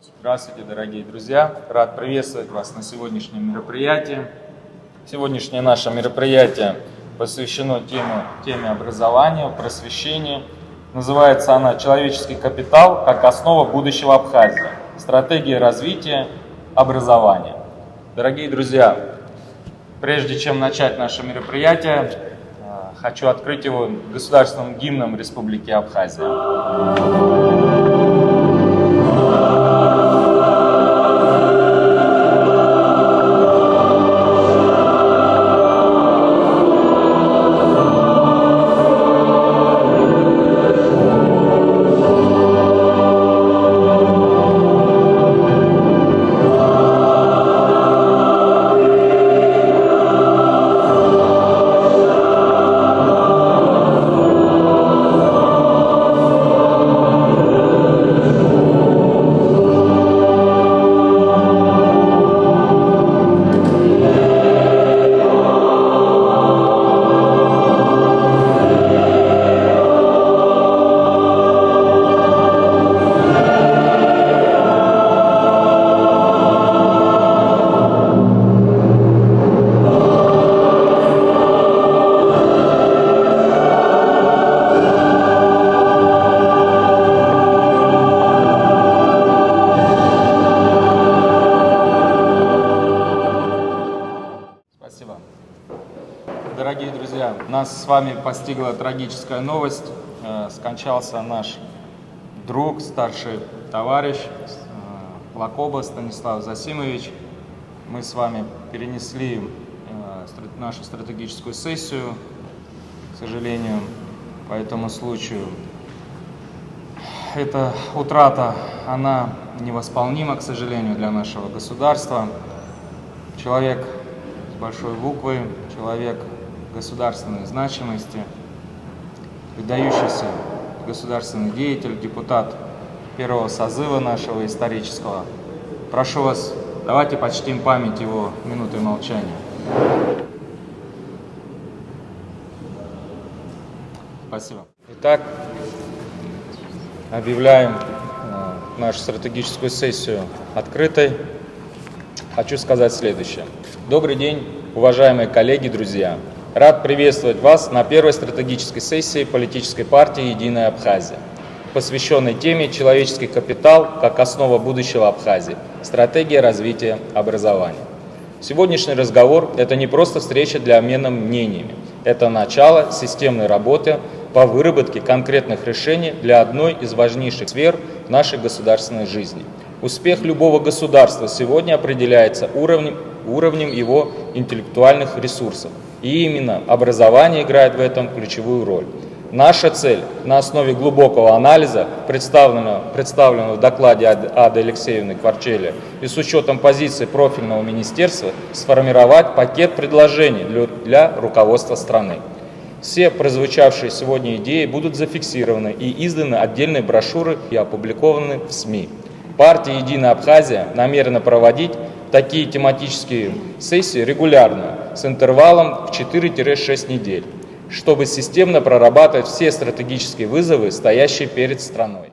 Здравствуйте, дорогие друзья! Рад приветствовать вас на сегодняшнем мероприятии. Сегодняшнее наше мероприятие посвящено теме образования, просвещения. Называется она «Человеческий капитал как основа будущего Абхазии. Стратегия развития образования». Дорогие друзья, прежде чем начать наше мероприятие, хочу открыть его государственным гимном Республики Абхазия. Спасибо. Дорогие друзья, нас с вами постигла трагическая новость. Скончался наш друг, старший товарищ Лакоба Станислав Засимович. Мы с вами перенесли нашу стратегическую сессию, к сожалению, по этому случаю. Эта утрата, она невосполнима, к сожалению, для нашего государства. Человек с большой буквы, человек государственной значимости, выдающийся государственный деятель, депутат первого созыва нашего исторического. Прошу вас, давайте почтим память его минутой молчания. Спасибо. Итак, объявляем нашу стратегическую сессию открытой. Хочу сказать следующее. Добрый день, уважаемые коллеги, друзья. Рад приветствовать вас на первой стратегической сессии политической партии «Единая Абхазия», посвященной теме «Человеческий капитал как основа будущего Абхазии. Стратегия развития образования». Сегодняшний разговор – это не просто встреча для обмена мнениями. Это начало системной работы по выработке конкретных решений для одной из важнейших сфер нашей государственной жизни. Успех любого государства сегодня определяется уровнем его интеллектуальных ресурсов. И именно образование играет в этом ключевую роль. Наша цель на основе глубокого анализа, представленного в докладе Ады Алексеевны Кварчели, и с учетом позиции профильного министерства, сформировать пакет предложений для руководства страны. Все прозвучавшие сегодня идеи будут зафиксированы и изданы отдельные брошюры и опубликованы в СМИ. Партия «Единая Абхазия» намерена проводить такие тематические сессии регулярно, с интервалом в 4-6 недель, чтобы системно прорабатывать все стратегические вызовы, стоящие перед страной.